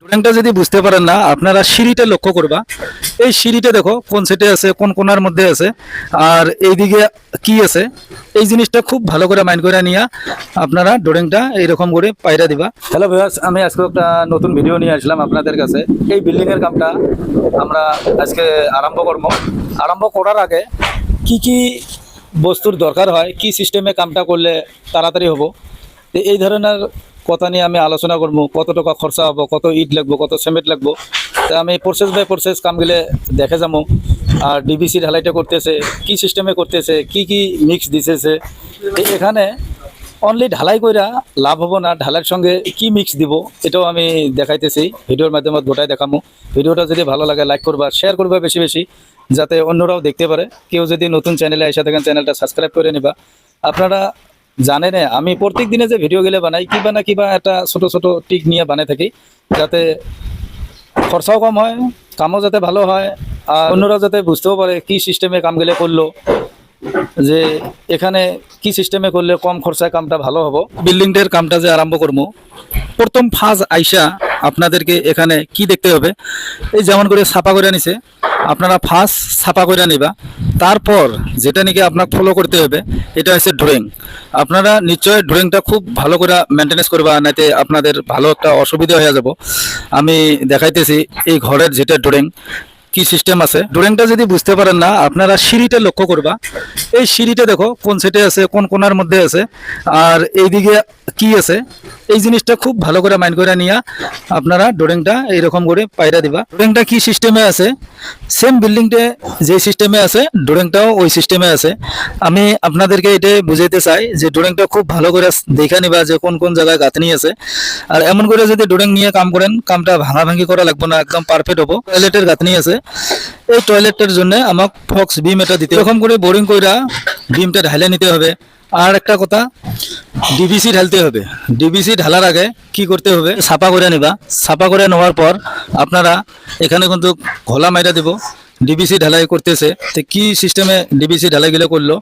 ড্রয়িংটা যদি বুঝতে পারেন না, আপনারা সিঁড়িটা লক্ষ্য করবা। এই সিঁড়িটা দেখো কোন সেটে আছে, কোন কোণার মধ্যে আছে, আর এইদিকে কি আছে, এই জিনিসটা খুব ভালো করে মাইন্ড করে নিয়ে আপনারা ড্রয়িংটা এইরকম করে পায়রা দিবা। হ্যালো ভিউয়ার্স, আমি আজকে একটা নতুন ভিডিও নিয়ে আসলাম আপনাদের কাছে। এই বিল্ডিং এর কামটা আমরা আজকে আরম্ভ করার আগে কি কি বস্তুর দরকার হয়, কি সিস্টেমে কামটা করলে তাড়াতাড়ি হবো, এই ধরনের কথা নিয়ে আমি আলোচনা করবো। কত টাকা খরচা হবো, কত ইট লাগবো, কত সিমেন্ট লাগবো, তা আমি প্রসেস বাই প্রসেস কামগুলো দেখে যাবো। আর ডিবিসি ঢালাইটা করতেছে কি সিস্টেমে করতেছে, কি কি মিক্স দিতেছে, এখানে অনলি ঢালাই কইরা লাভ হবো না, ঢালাইয়ের সঙ্গে কি মিক্স দিব এটাও আমি দেখাইতেছি ভিডিওর মাধ্যমে গোটাই দেখাবো। ভিডিওটা যদি ভালো লাগে লাইক করবা, শেয়ার করবা বেশি বেশি, যাতে অন্যরাও দেখতে পারে। কেউ যদি নতুন চ্যানেলে এসে থাকেন চ্যানেলটা সাবস্ক্রাইব করে নিবা। আপনারা জানেন আমি প্রত্যেক দিনে যে ভিডিও গেলে বানাই কিবা একটা ছোট ছোট টিক নিয়ে বানাই থাকি, যাতে খরচাও কম হয়, কামও যাতে ভালো হয়, আর অন্যরা যাতে বুঝতেও পারে কি সিস্টেমে কামগুলো করলো, যে এখানে কি সিস্টেমে করলে কম খরচায় কামটা ভালো হবো। বিল্ডিংটার কামটা যে আরম্ভ করবো, প্রথম ফাজ আইসা আপনাদেরকে এখানে কি দেখতে হবে, এই যেমন করে ছাপা করে নিছে, আপনারা ফার্স্ট ছাপা করে নিবা। তারপর যেটা নাকি আপনার ফলো করতে হবে, এটা হচ্ছে ড্রয়িং। আপনারা নিশ্চয় ড্রয়িংটা খুব ভালো করে মেনটেনেন্স করবা, নাইতে আপনাদের ভালো একটা অসুবিধা হয়ে যাব। আমি দেখাইতেছি এই ঘরের যেটা ড্রয়িং কি সিস্টেম আছে। ড্রয়িংটা যদি বুঝতে পারেন না, আপনারা সিঁড়িটা লক্ষ্য করবা। এই সিঁড়িটা দেখো কোন সেটে আছে, কোন কোণার মধ্যে আছে, আর এইদিকে কি আছে, এই জিনিসটা খুব ভালো করে মাইন্ড করে নিয়ে আপনারা ড্রয়িংটা এইরকম করে পায়রা দিবা। ড্রয়িংটা কি সিস্টেমে আছে, সেম বিল্ডিংটা যে সিস্টেমে আছে ড্রয়িংটাও ওই সিস্টেমে আছে। আমি আপনাদেরকে এটা বুঝাইতে চাই যে ড্রয়িংটা খুব ভালো করে দেখে নিবা যে কোন কোন জায়গায় গাঁথনি আছে। আর এমন করে যদি ড্রয়িং নিয়ে কাম করেন, কামটা ভাঙাভাঙি করা লাগবে না, একদম পারফেক্ট হবো। টয়লেটের গাঁথনি আছে, এই টয়লেটটার জন্য আমাকে ফক্স বিম এটা দিতে, এরকম করে বোরিং কইরা বিমটা ঢালে নিতে হবে। আর একটা কথা, ডিবিসি ঢালতে হবে। ডিবিসি ঢালার আগে কি করতে হবে, ছাপা করে নিবা। ছাপা করে নেওয়ার পর আপনারা এখানে কিন্তু ঘোলা মাইরা দিব। ডিবিসি ঢালাই করতেছে, তো কি সিস্টেমে ডিবিসি ঢালাই গুলো করলো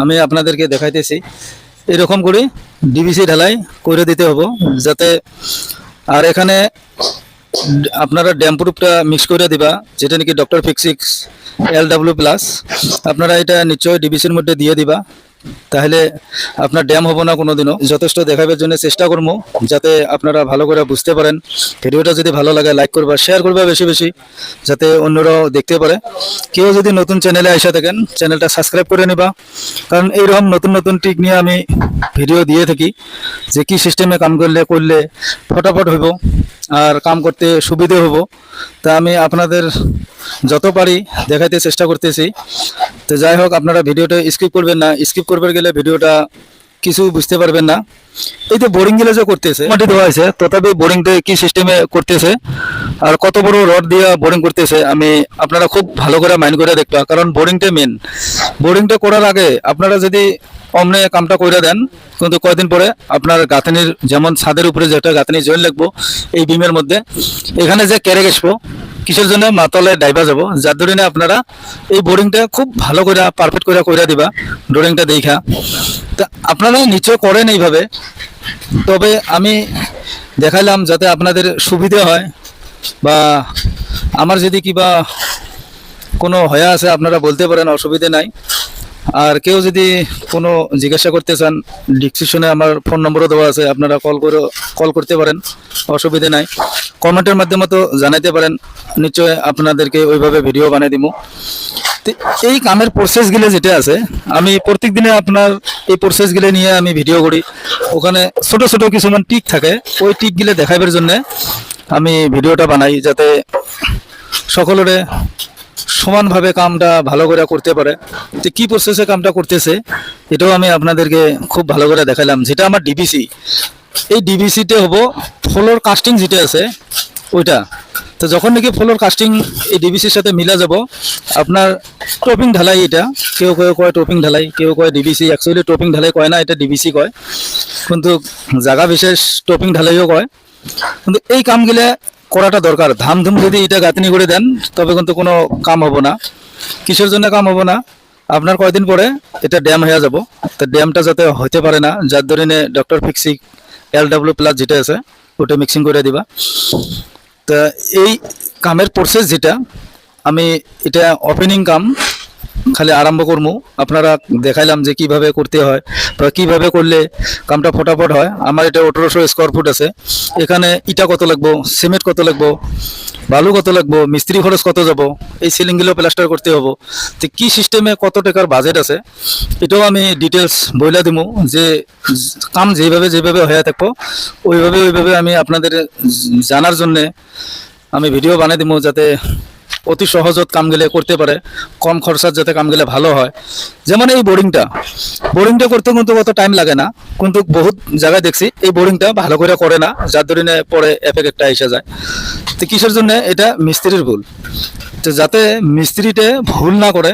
আমি আপনাদেরকে দেখাইতেছি। এরকম করে ডিবিসি ঢালাই করে দিতে হবে যাতে। আর এখানে আপনারা ড্যাম প্রুফটা মিক্স করে দিবা, যেটা নাকি ডক্টর ফিক্সিক্স LW+। আপনারা এটা নিশ্চয়ই ডিবিসির মধ্যে দিয়ে দিবা, তাহলে আপনার ড্যাম হবো না কোনোদিনও। যথেষ্ট দেখাবার জন্য চেষ্টা করবো, যাতে আপনারা ভালো করে বুঝতে পারেন। ভিডিওটা যদি ভালো লাগে লাইক করবা, শেয়ার করবা বেশি বেশি, যাতে অন্যরাও দেখতে পারে। কেউ যদি নতুন চ্যানেলে এসে থাকেন চ্যানেলটা সাবস্ক্রাইব করে নিবা, কারণ এইরকম নতুন নতুন টিক নিয়ে আমি ভিডিও দিয়ে থাকি, যে কি সিস্টেমে কাম করলে ফটাফট হইব আর কাম করতে সুবিধে হবো। তা আমি আপনাদের যত পারি দেখাইতে চেষ্টা করতেছি। তো যাই হোক, আপনারা ভিডিওটা স্কিপ করবেন না, স্কিপ করবে গেলে ভিডিওটা কিছু বুঝতে পারবেন না। এই যে বোরিং গুলো যে করতেছে, মাটি দেওয়া হয়েছে, তথাপি বোরিংটা কি সিস্টেমে করতেছে আর কত বড় রড দিয়ে বোরিং করতেছে, আমি আপনারা খুব ভালো করে মাইন্ড করে দেখবা। কারণ বোরিংটা মেন। বোরিংটা করার আগে আপনারা যদি অমনে কামটা করে দেন, কিন্তু কয়েকদিন পরে আপনার গাঁথনির, যেমন ছাদের উপরে যেটা গাঁথনি জয়েন লাগবো এই বিমের মধ্যে, এখানে যে ক্যারেক আসবো কিসের জন্য মাতলে ডাইবা যাব, যার ধরে আপনারা এই বোরিংটা খুব ভালো করে পারফেক্ট করে কইরা দিবা ড্রয়িংটা দেখা। তা আপনারা নিশ্চয় করেন এইভাবে, তবে আমি দেখাইলাম যাতে আপনাদের সুবিধা হয়, বা আমার যদি কিবা কোনো হয়ে আছে আপনারা বলতে পারেন, অসুবিধা নাই। আর কেউ যদি কোনো জিজ্ঞাসা করতে চান, ডিসক্রিপশনে আমার ফোন নম্বরও দেওয়া আছে, আপনারা কল করতে পারেন, অসুবিধা নাই। কমেন্টের মাধ্যমে তো জানাইতে পারেন, নিশ্চয় আপনাদেরকে ওইভাবে ভিডিও বানিয়ে দিব। তো এই কামের প্রসেসগুলো যেটা আছে, আমি প্রত্যেক দিনে আপনার এই প্রসেসগুলো নিয়ে আমি ভিডিও করি। ওখানে ছোট ছোট কিছুমান টিক থাকে, ওই টিকগুলো দেখাইবার জন্য আমি ভিডিওটা বানাই, যাতে সকলের সমানভাবে কামটা ভালো করে করতে পারে। তো কি প্রসেসে কামটা করতেছে এটাও আমি আপনাদেরকে খুব ভালো করে দেখালাম। যেটা আমার ডিবিসি, এই ডিবিসিতে হবো ফ্লোর কাস্টিং যেটা আছে ওইটা। তো যখন নাকি ফ্লোর কাস্টিং এই ডিবিসির সাথে মিলা যাব, আপনার টপিং ঢালাই, এটা কেউ কয় টপিং ঢালাই, কেউ কয় ডিবিসি। অ্যাকচুয়ালি টপিং ঢালাই কয় না, এটা ডিবিসি কয়, কিন্তু জায়গা বিশেষ টপিং ঢালাইও কয়। কিন্তু এই কামগুলা করাটা দরকার। ধামধুম যদি এটা গাঁথনি করে দেন, তবে কিন্তু কোনো কাম হবো না। কিসের জন্য কাম হবো না, আপনার কয়দিন পরে এটা ড্যাম হয়ে যাব। তো ড্যামটা যাতে হতে পারে না, যার ধরে ডক্টর ফিক্সিক LW+ যেটা আছে ওটা মিক্সিং করে দিবা। তা এই কামের প্রসেস যেটা, আমি এটা ওপেনিং কাম খালি আরম্ভ করবো, আপনারা দেখাইলাম যে কিভাবে করতে হয় বা কিভাবে করলে কামটা ফটাফট হয়। আমার এটা 1800 স্কোয়ার ফুট আছে। এখানে ইটা কত লাগবো, সিমেন্ট কত লাগবো, বালু কত লাগবো, মিস্ত্রি খরচ কত যাব, এই সিলিংগুলো প্লাস্টার করতে হবো, তো কি সিস্টেমে কত টাকার বাজেট আছে এটাও আমি ডিটেলস বইলা দিব। যে কাম যেভাবে যেভাবে হয়ে থাকবো ওইভাবে আমি আপনাদের জানার জন্যে আমি ভিডিও বানিয়ে দিব, যাতে অতি সহজত কামগুলো করতে পারে, কম খরচার যাতে কামগুলো ভালো হয়। যেমন এই বোরিংটা করতে কিন্তু কত টাইম লাগে না, কিন্তু বহুত জায়গায় দেখছি এই বোরিংটা ভালো করে করে না, যার দরিনে পরে এফেক্ট একটা এসে যায়। তো কিসের জন্য? এটা মিস্ত্রির ভুল। তো যাতে মিস্ত্রিতে ভুল না করে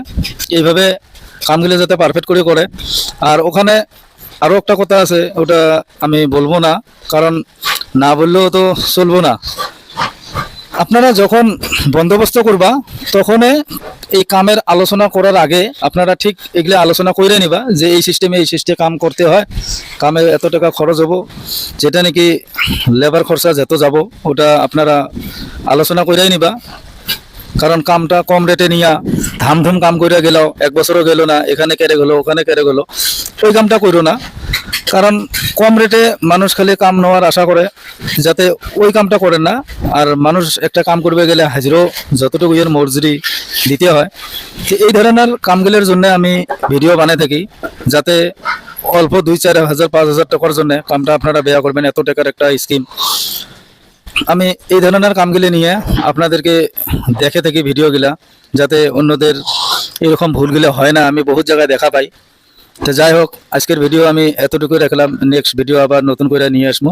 এইভাবে কামগুলো যাতে পারফেক্ট করে করে। আর ওখানে আরও একটা কথা আছে, ওটা আমি বলবো না, কারণ না বললেও তো চলবো না। আপনারা যখন বন্দোবস্ত করবা তখন এই কামের আলোচনা করার আগে আপনারা ঠিক এগুলো আলোচনা করে নিবা যে এই সিস্টেমে কাম করতে হয়, কামে এত টাকা খরচ হবো, যেটা নাকি লেবার খরচা যত যাব ওটা আপনারা আলোচনা করেই নিবা। কারণ কামটা কম রেটে নিয়া ধামধুম কাম করে গেল, 1 বছরও গেল না, এখানে কেড়ে গেলো ওখানে কেড়ে গেলো, ওই কামটা করো না। কারণ কম রেটে মানুষ খালি কাম নেওয়ার আশা করে, যাতে ওই কামটা করেন না। আর মানুষ একটা কাম করবে গেলে হাজিরও যতটুকু এর মজুরি দিতে হয়। তো এই ধরনের কামগুলোর জন্য আমি ভিডিও বানাই থাকি, যাতে অল্প 2-4 হাজার 5 হাজার টাকার জন্য কামটা আপনারা ব্যয় করবেন, এত টাকার একটা স্কিম। আমি এই ধরনের কামগুলি নিয়ে আপনাদেরকে দেখে থাকি ভিডিওগুলা, যাতে অন্যদের এরকম ভুলগুলো হয় না। আমি বহুত জায়গায় দেখা পাই। তো যাই হোক, আজকের ভিডিও আমি এতটুকু রাখলাম, নেক্সট ভিডিও আবার নতুন করে নিয়ে আসবো।